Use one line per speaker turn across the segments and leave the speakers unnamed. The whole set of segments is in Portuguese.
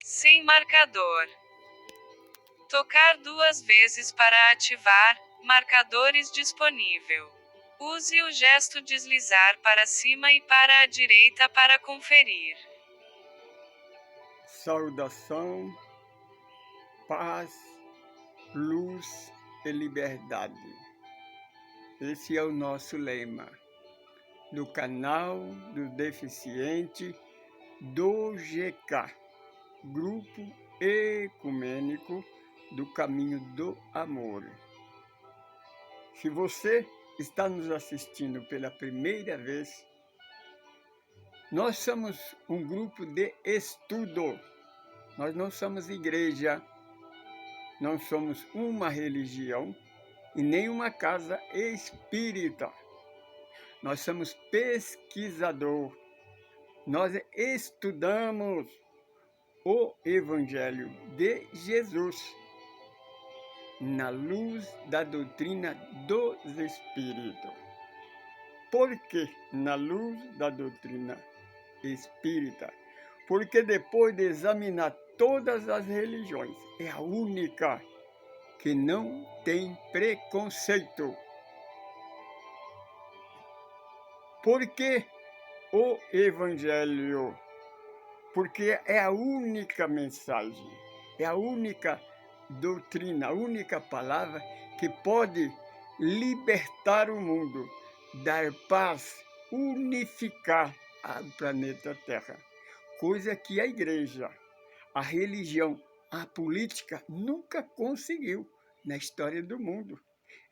Sem marcador. Tocar 2 vezes para ativar. Marcadores disponível. Use o gesto deslizar para cima e para a direita para conferir.
Saudação, paz, luz e liberdade. Esse é o nosso lema do canal do deficiente do GK, Grupo Ecumênico do Caminho do Amor. Se você está nos assistindo pela primeira vez, nós somos um grupo de estudo. Nós não somos igreja, não somos uma religião e nem uma casa espírita. Nós somos pesquisador. Nós estudamos o Evangelho de Jesus na luz da doutrina dos Espíritos. Por que na luz da doutrina espírita? Porque depois de examinar todas as religiões, é a única que não tem preconceito. Por que o Evangelho? Porque é a única mensagem, é a única doutrina, a única palavra que pode libertar o mundo, dar paz, unificar o planeta Terra. Coisa que a igreja, a religião, a política nunca conseguiu na história do mundo.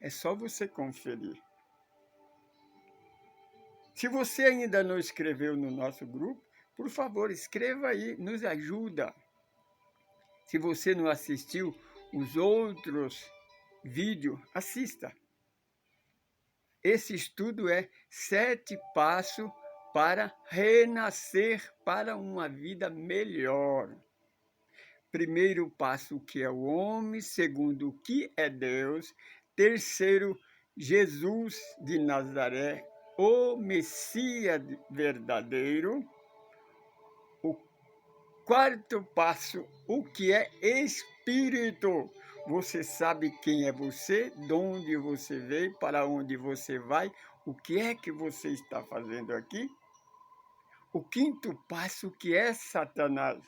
É só você conferir. Se você ainda não escreveu no nosso grupo, por favor, escreva aí, nos ajuda. Se você não assistiu os outros vídeos, assista. Esse estudo é 7 passos para renascer para uma vida melhor. Primeiro passo, o que é o homem. Segundo, o que é Deus. Terceiro, Jesus de Nazaré, o Messias verdadeiro. O quarto passo, o que é espírito. Você sabe quem é você, de onde você veio, para onde você vai, o que é que você está fazendo aqui. O quinto passo, que é Satanás.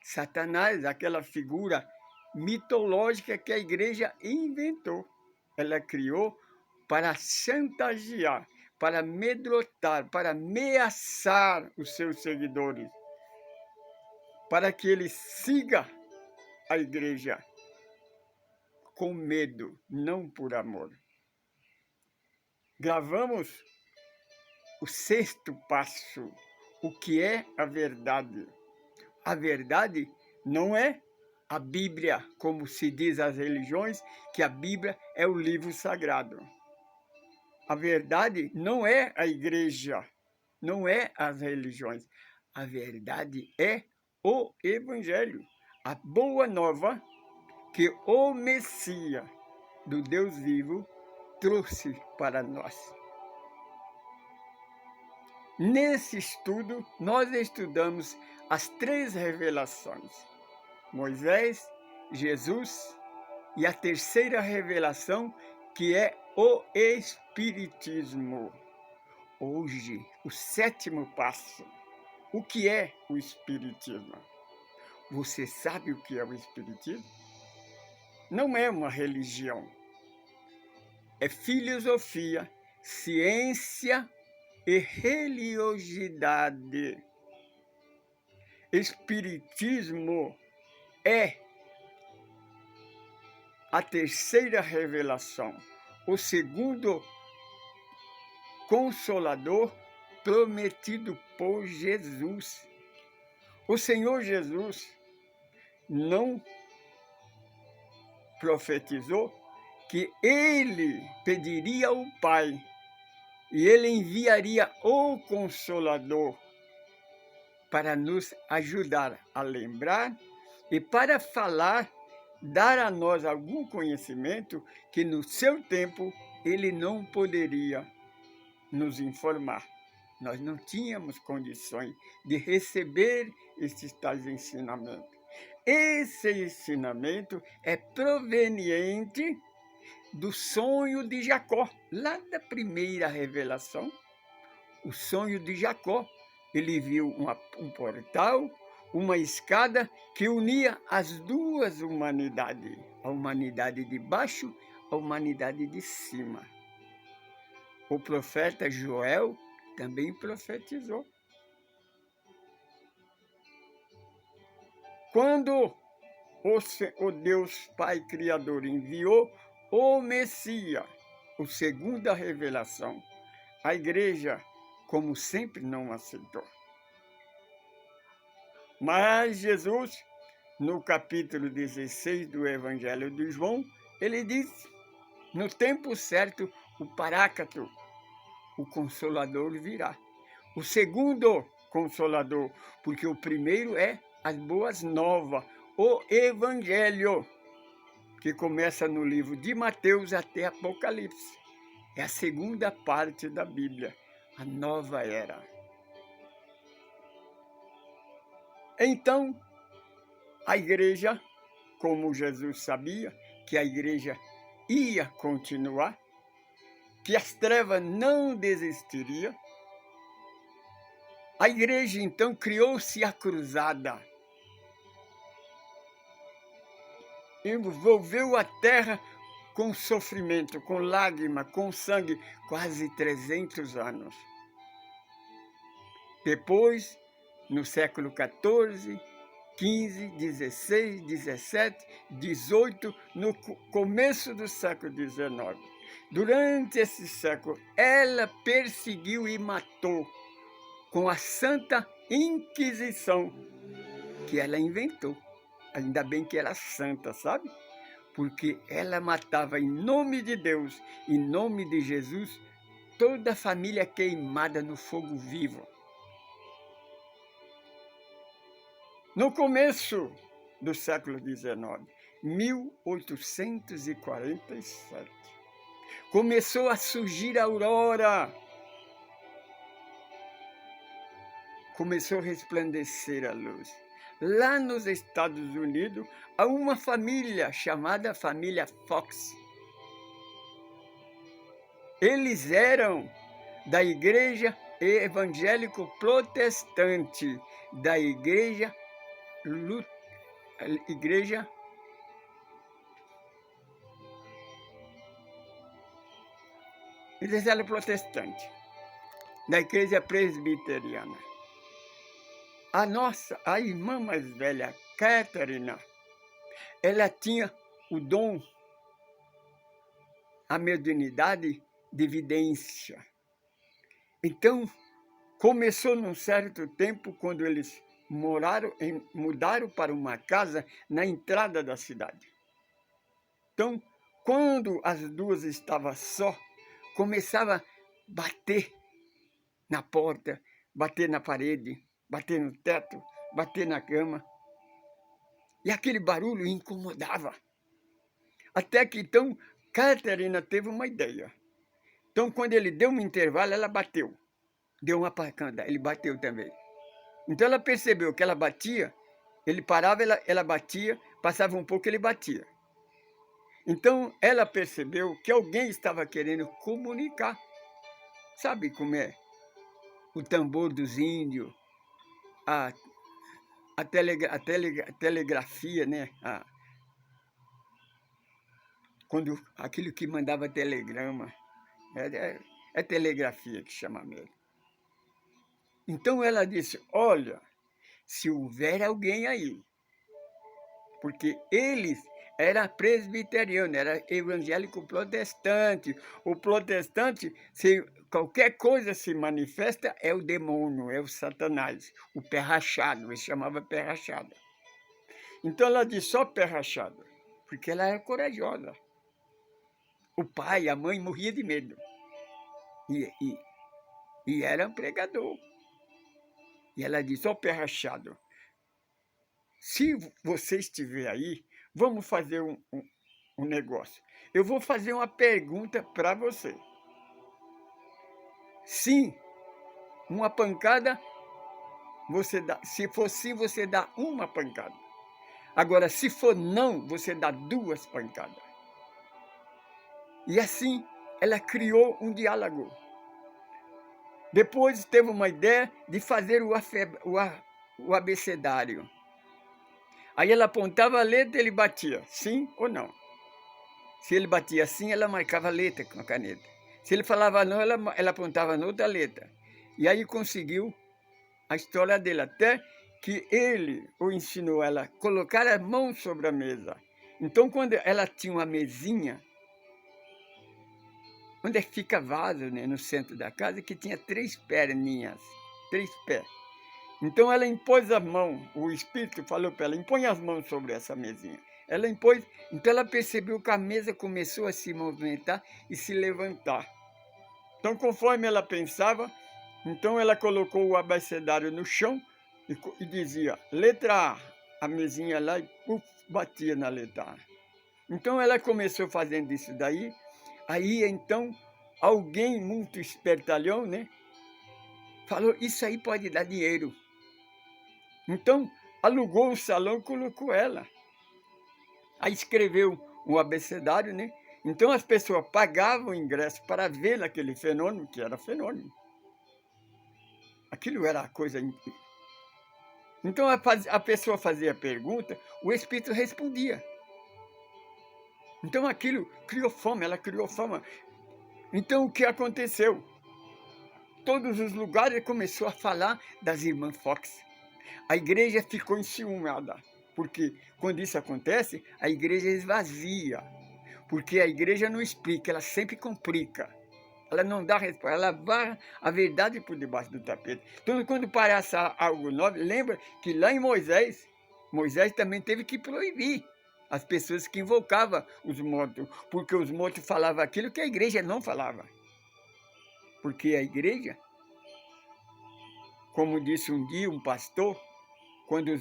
Satanás, aquela figura mitológica que a igreja inventou. Ela criou para chantagear, para amedrontar, para ameaçar os seus seguidores, para que ele siga a igreja com medo, não por amor. Gravamos o 6º passo, o que é a verdade. A verdade não é a Bíblia, como se diz as religiões, que a Bíblia é o livro sagrado. A verdade não é a igreja, não é as religiões. A verdade é o Evangelho, a boa nova que o Messias do Deus vivo trouxe para nós. Nesse estudo, nós estudamos as 3 revelações: Moisés, Jesus e a 3ª revelação, que é o Espiritismo. Hoje, o 7º passo. O que é o Espiritismo? Você sabe o que é o Espiritismo? Não é uma religião. É filosofia, ciência e religiosidade. Espiritismo é a 3ª revelação, o 2º Consolador prometido por Jesus. O Senhor Jesus não profetizou que ele pediria ao Pai e ele enviaria o Consolador para nos ajudar a lembrar e para falar, dar a nós algum conhecimento que no seu tempo ele não poderia nos informar. Nós não tínhamos condições de receber esses tais ensinamentos. Esse ensinamento é proveniente do sonho de Jacó, lá da primeira revelação. O sonho de Jacó, ele viu um portal, uma escada que unia as duas humanidades, a humanidade de baixo, a humanidade de cima. O profeta Joel também profetizou. Quando o Deus Pai Criador enviou o Messias, a segunda revelação, a igreja, como sempre, não aceitou. Mas Jesus, no capítulo 16 do Evangelho de João, ele diz, no tempo certo, o Paráclito, o Consolador virá. O segundo Consolador, porque o primeiro é as boas novas, o Evangelho, que começa no livro de Mateus até Apocalipse. É a segunda parte da Bíblia, a nova era. Então, a igreja, como Jesus sabia que a igreja ia continuar, que as trevas não desistiriam, a igreja então criou-se a cruzada. Envolveu a terra com sofrimento, com lágrima, com sangue, quase 300 anos. Depois, no século XIV, XV, XVI, XVII, XVIII, no começo do século XIX. Durante esse século, ela perseguiu e matou com a Santa Inquisição, que ela inventou. Ainda bem que era santa, sabe? Porque ela matava em nome de Deus, em nome de Jesus, toda a família queimada no fogo vivo. No começo do século XIX, 1847, começou a surgir a aurora. Começou a resplandecer a luz. Lá nos Estados Unidos, há uma família chamada família Fox. Eles eram da igreja evangélico protestante, da igreja eles eram protestantes, da igreja presbiteriana. A irmã mais velha, Catherine, ela tinha o dom, a mediunidade de vidência. Então, começou num certo tempo, quando eles mudaram para uma casa na entrada da cidade. Então, quando as duas estavam só, começava a bater na porta, bater na parede, bater no teto, bater na cama. E aquele barulho incomodava. Até que então, Catarina teve uma ideia. Então, quando ele deu um intervalo, ela bateu. Deu uma pancada, ele bateu também. Então ela percebeu que ela batia, ele parava, ela batia, passava um pouco, ele batia. Então ela percebeu que alguém estava querendo comunicar. Sabe como é? O tambor dos índios, a telegrafia, né? Quando aquilo que mandava telegrama, é telegrafia que chama mesmo. Então ela disse, olha, se houver alguém aí, porque eles eram presbiterianos, era evangélico protestante. O protestante, se qualquer coisa se manifesta, é o demônio, é o Satanás, o pé rachado, ele chamava pé rachado. Então ela disse só pé rachado, porque ela era corajosa. O pai, a mãe morria de medo. E era um pregador. E ela disse, ó pé rachado, se você estiver aí, vamos fazer um negócio. Eu vou fazer uma pergunta para você. Sim, uma pancada, você dá. Se for sim, você dá uma pancada. Agora, se for não, você dá 2 pancadas. E assim, ela criou um diálogo. Depois teve uma ideia de fazer o abecedário. Aí ela apontava a letra e ele batia, sim ou não. Se ele batia sim, ela marcava a letra com a caneta. Se ele falava não, ela apontava noutra letra. E aí conseguiu a história dele, até que ele o ensinou ela a colocar a mão sobre a mesa. Então, quando ela tinha uma mesinha, onde fica vaso, né, no centro da casa, que tinha 3 perninhas, 3 pés. Então ela impôs a mão, o espírito falou para ela, impõe as mãos sobre essa mesinha. Ela impôs, então ela percebeu que a mesa começou a se movimentar e se levantar. Então, conforme ela pensava, então ela colocou o abecedário no chão e dizia, letra A mesinha lá e batia na letra A. Então ela começou fazendo isso daí, aí então alguém muito espertalhão, né, falou, isso aí pode dar dinheiro. Então alugou um salão e colocou ela. Aí escreveu um abecedário, né? Então as pessoas pagavam o ingresso para ver aquele fenômeno, que era fenômeno. Aquilo era a coisa. Então a pessoa fazia a pergunta, o espírito respondia. Então aquilo criou fama, ela criou fama. Então o que aconteceu? Todos os lugares começou a falar das irmãs Fox. A igreja ficou enciumada, porque quando isso acontece, a igreja esvazia. Porque a igreja não explica, ela sempre complica. Ela não dá resposta, ela varra a verdade por debaixo do tapete. Então, quando parece algo novo, lembra que lá em Moisés também teve que proibir as pessoas que invocavam os mortos, porque os mortos falavam aquilo que a igreja não falava. Porque a igreja, como disse um dia um pastor, quando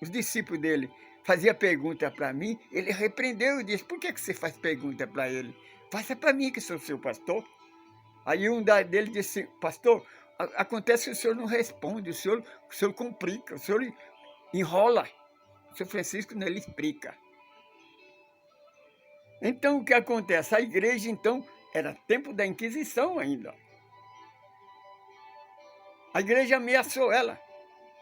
os discípulos dele faziam pergunta para mim, ele repreendeu e disse, por que você faz pergunta para ele? Faça para mim que sou seu pastor. Aí um dele disse, pastor, acontece que o senhor não responde, o senhor complica, o senhor enrola. O senhor Francisco não, ele explica. Então o que acontece? A igreja então era tempo da Inquisição ainda. A igreja ameaçou ela.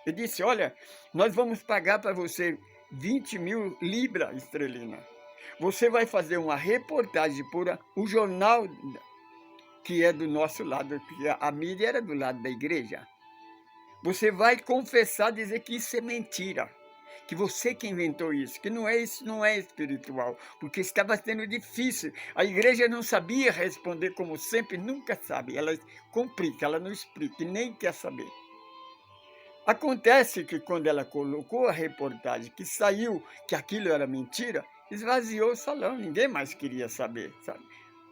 E disse, olha, nós vamos pagar para você 20.000 libras esterlinas. Você vai fazer uma reportagem por o jornal que é do nosso lado, porque a mídia era do lado da igreja. Você vai confessar, dizer que isso é mentira, que você que inventou isso, que não é isso, não é espiritual, porque estava sendo difícil. A igreja não sabia responder, como sempre, nunca sabe. Ela complica, ela não explica, e nem quer saber. Acontece que quando ela colocou a reportagem, que saiu que aquilo era mentira, esvaziou o salão, ninguém mais queria saber, sabe?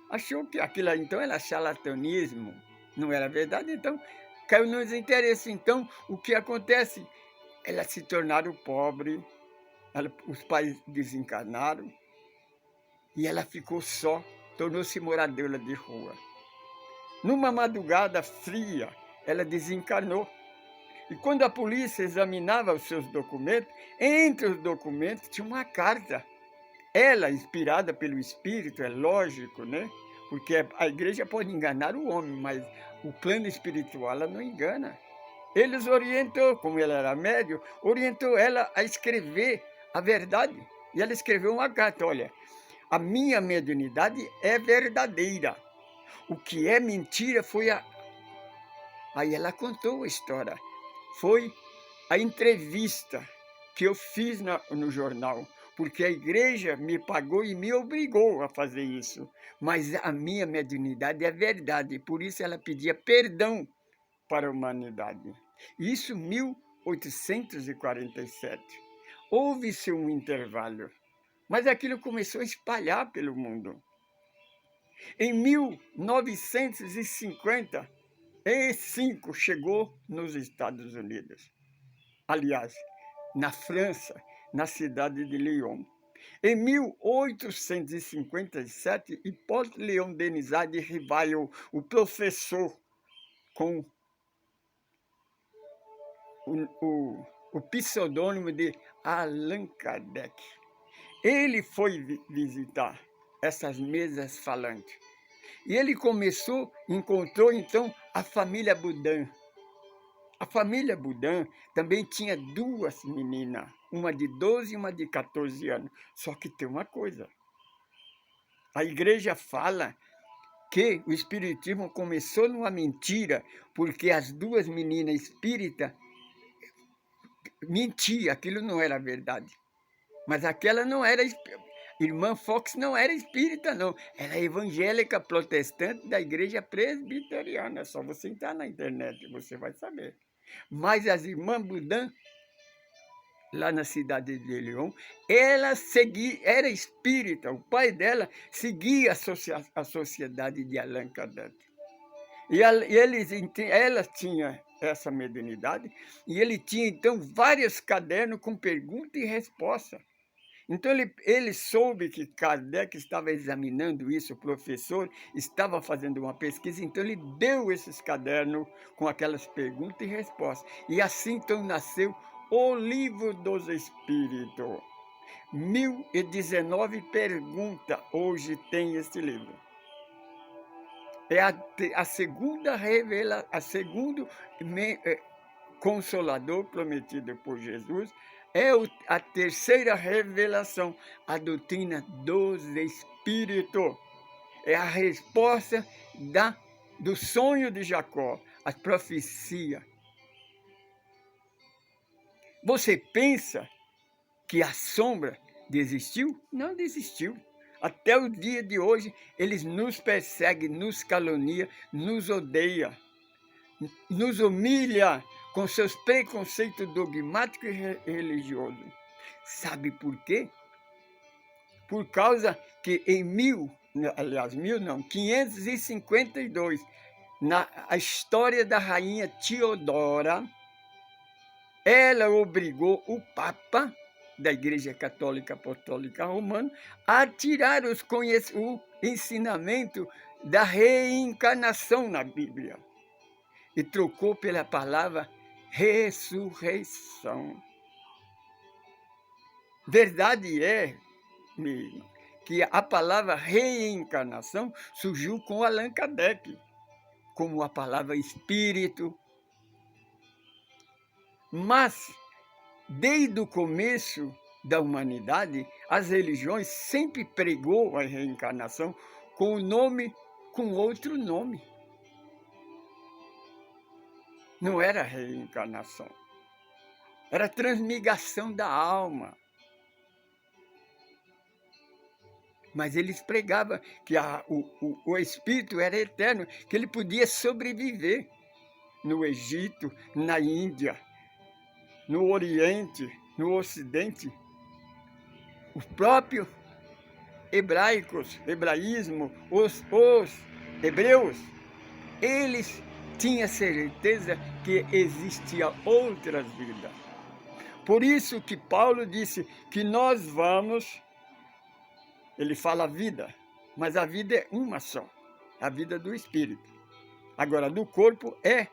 Achou que aquilo então era charlatanismo, não era verdade, então caiu no desinteresse. Então, o que acontece? Elas se tornaram pobres, os pais desencarnaram, e ela ficou só, tornou-se moradora de rua. Numa madrugada fria, ela desencarnou. E quando a polícia examinava os seus documentos, entre os documentos tinha uma carta. Ela, inspirada pelo espírito, é lógico, né? Porque a igreja pode enganar o homem, mas o plano espiritual ela não engana. Eles orientou, como ela era médium, orientou ela a escrever a verdade. E ela escreveu uma carta, olha, a minha mediunidade é verdadeira. O que é mentira foi a... Aí ela contou a história. Foi a entrevista que eu fiz no jornal, porque a igreja me pagou e me obrigou a fazer isso. Mas a minha mediunidade é verdade, por isso ela pedia perdão para a humanidade. Isso em 1847. Houve-se um intervalo, mas aquilo começou a espalhar pelo mundo. Em 1955, chegou nos Estados Unidos. Aliás, na França, na cidade de Lyon. Em 1857, Hipólito Leão Denisard de Rivail, o professor com o pseudônimo de Allan Kardec. Ele foi visitar essas mesas falantes. E ele encontrou então a família Boudin. A família Boudin também tinha duas meninas, uma de 12 e uma de 14 anos. Só que tem uma coisa, a igreja fala que o espiritismo começou numa mentira, porque as duas meninas espíritas mentiam, aquilo não era verdade. Mas aquela não era, irmã Fox não era espírita, não. Era evangélica protestante da igreja presbiteriana. É só você entrar na internet, você vai saber. Mas as irmãs Boudin, lá na cidade de Lyon, ela era espírita. O pai dela seguia a sociedade de Allan Kardec. E ela tinha essa mediunidade, e ele tinha, então, vários cadernos com pergunta e resposta. Então, ele soube que Kardec estava examinando isso, o professor estava fazendo uma pesquisa, então ele deu esses cadernos com aquelas perguntas e respostas. E assim, então, nasceu o Livro dos Espíritos. 1019 perguntas hoje tem este livro. É a segunda revelação, Consolador prometido por Jesus, é a terceira revelação, a doutrina dos Espíritos. É a resposta do sonho de Jacó, a profecia. Você pensa que a sombra desistiu? Não desistiu. Até o dia de hoje, eles nos perseguem, nos caluniam, nos odeiam, nos humilham com seus preconceitos dogmáticos e religiosos. Sabe por quê? Por causa que em 552, a história da rainha Teodora, ela obrigou o Papa da Igreja Católica Apostólica Romana a tirar o ensinamento da reencarnação na Bíblia e trocou pela palavra ressurreição. Verdade é, mesmo, que a palavra reencarnação surgiu com Allan Kardec, como a palavra espírito. Mas, desde o começo da humanidade, as religiões sempre pregou a reencarnação com outro nome. Não era reencarnação, era transmigração da alma. Mas eles pregavam que o espírito era eterno, que ele podia sobreviver no Egito, na Índia, no Oriente, no Ocidente. Os próprios hebraísmo, os hebreus, eles tinham certeza que existia outras vidas. Por isso que Paulo disse que nós vamos, ele fala vida, mas a vida é uma só, a vida do espírito. Agora, do corpo é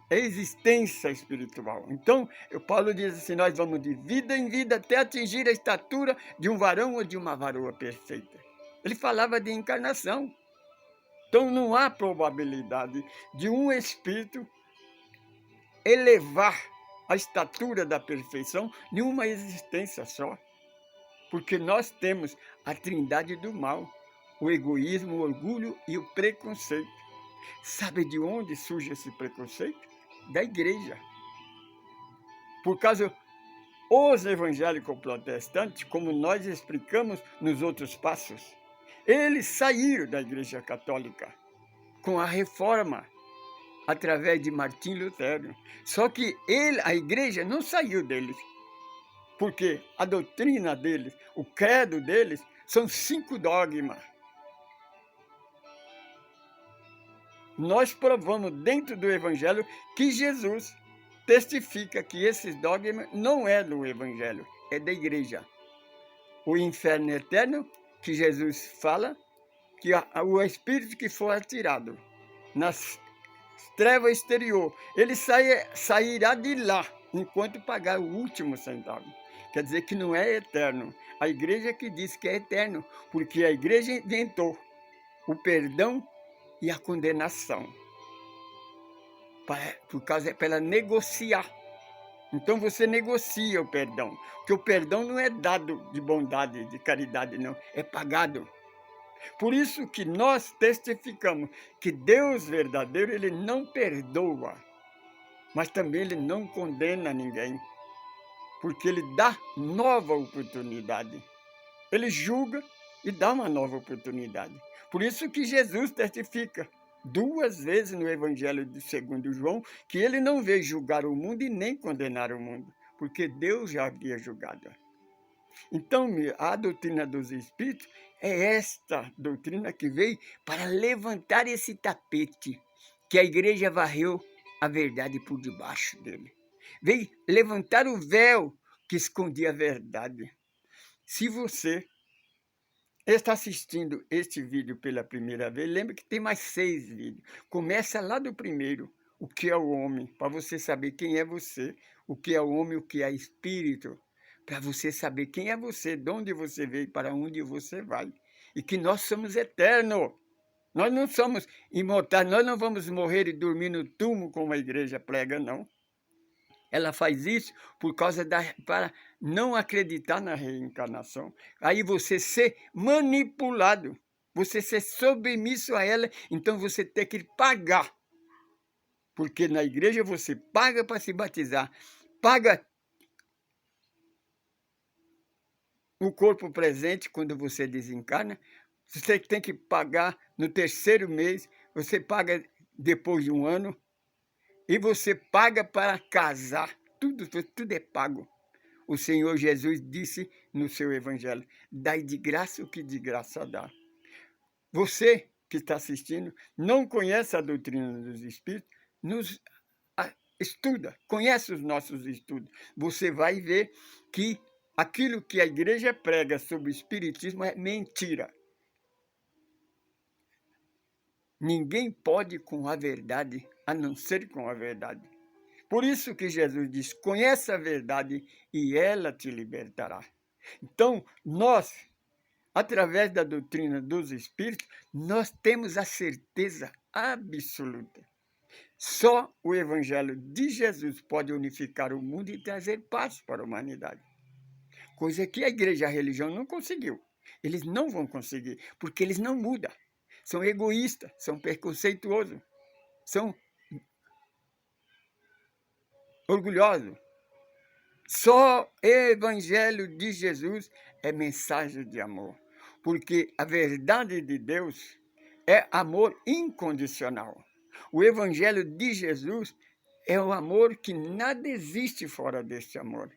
existência espiritual. Então, Paulo diz assim, nós vamos de vida em vida até atingir a estatura de um varão ou de uma varoa perfeita. Ele falava de encarnação. Então, não há probabilidade de um espírito elevar a estatura da perfeição em uma existência só. Porque nós temos a trindade do mal, o egoísmo, o orgulho e o preconceito. Sabe de onde surge esse preconceito? Da igreja. Por causa os evangélicos protestantes, como nós explicamos nos outros passos, eles saíram da igreja católica com a reforma, através de Martim Lutero. Só que a igreja não saiu deles, porque a doutrina deles, o credo deles, são 5 dogmas. Nós provamos dentro do Evangelho que Jesus testifica que esses dogmas não é do Evangelho, é da igreja. O inferno eterno, que Jesus fala, que o espírito que for atirado treva exterior. Ele sairá de lá enquanto pagar o último centavo. Quer dizer que não é eterno. A igreja que diz que é eterno, porque a igreja inventou o perdão e a condenação. Por causa para ela negociar. Então você negocia o perdão, porque o perdão não é dado de bondade, de caridade, não, é pagado. Por isso que nós testificamos que Deus verdadeiro, ele não perdoa, mas também ele não condena ninguém, porque ele dá nova oportunidade. Ele julga e dá uma nova oportunidade. Por isso que Jesus testifica 2 vezes no Evangelho segundo João que ele não veio julgar o mundo e nem condenar o mundo, porque Deus já havia julgado. Então, a doutrina dos Espíritos é esta doutrina que veio para levantar esse tapete que a igreja varreu a verdade por debaixo dele. Veio levantar o véu que escondia a verdade. Se você está assistindo este vídeo pela primeira vez, lembre que tem mais 6 vídeos. Começa lá do primeiro, o que é o homem, para você saber quem é você, o que é o homem, o que é espírito, para você saber quem é você, de onde você veio, para onde você vai. E que nós somos eternos. Nós não somos imortais, nós não vamos morrer e dormir no túmulo como a igreja prega, não. Ela faz isso para não acreditar na reencarnação. Aí você ser manipulado, você ser submisso a ela, então você tem que pagar. Porque na igreja você paga para se batizar, paga o corpo presente quando você desencarna, você tem que pagar no 3º mês, você paga depois de 1 ano, e você paga para casar, tudo é pago. O Senhor Jesus disse no seu evangelho, dai de graça o que de graça dá. Você que está assistindo, não conhece a doutrina dos Espíritos, estuda, conhece os nossos estudos. Você vai ver que aquilo que a igreja prega sobre o Espiritismo é mentira. Ninguém pode com a verdade, a não ser com a verdade. Por isso que Jesus diz, conhece a verdade e ela te libertará. Então, nós, através da doutrina dos Espíritos, nós temos a certeza absoluta. Só o Evangelho de Jesus pode unificar o mundo e trazer paz para a humanidade. Coisa que a igreja e a religião não conseguiu. Eles não vão conseguir, porque eles não mudam. São egoístas, são preconceituosos, são orgulhosos. Só o Evangelho de Jesus é mensagem de amor, porque a verdade de Deus é amor incondicional. O Evangelho de Jesus é um amor que nada existe fora deste amor.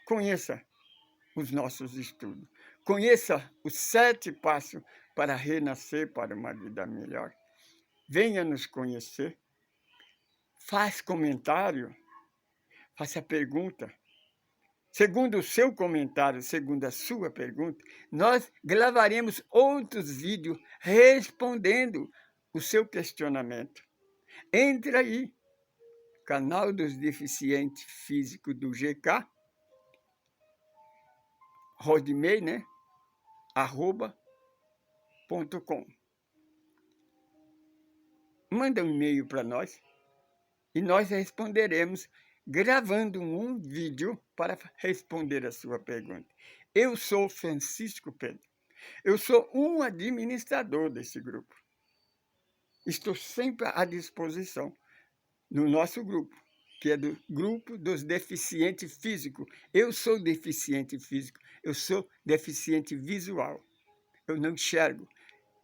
Conheça os nossos estudos. Conheça os 7 passos para renascer para uma vida melhor. Venha nos conhecer. Faz comentário. Faça pergunta. Segundo o seu comentário, segundo a sua pergunta, nós gravaremos outros vídeos respondendo o seu questionamento. Entre aí, canal dos deficientes físicos do GK, rodemail, né? @.com. Manda um e-mail para nós e nós responderemos gravando um vídeo para responder a sua pergunta. Eu sou Francisco Pedro. Eu sou um administrador desse grupo. Estou sempre à disposição no nosso grupo, que é do grupo dos deficientes físicos. Eu sou deficiente físico, eu sou deficiente visual. Eu não enxergo,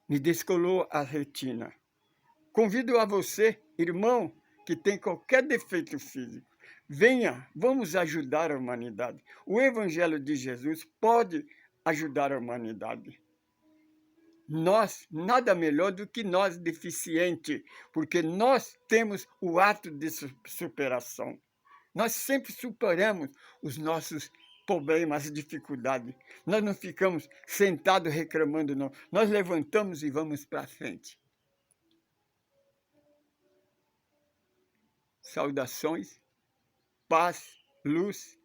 me descolou a retina. Convido a você, irmão, que tem qualquer defeito físico, venha, vamos ajudar a humanidade. O Evangelho de Jesus pode ajudar a humanidade. Nós, nada melhor do que nós deficientes, porque nós temos o ato de superação. Nós sempre superamos os nossos problemas, dificuldades. Nós não ficamos sentados reclamando, não. Nós levantamos e vamos para frente. Saudações, paz, luz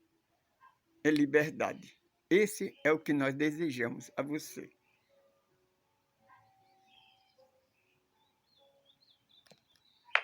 e liberdade. Esse é o que nós desejamos a você.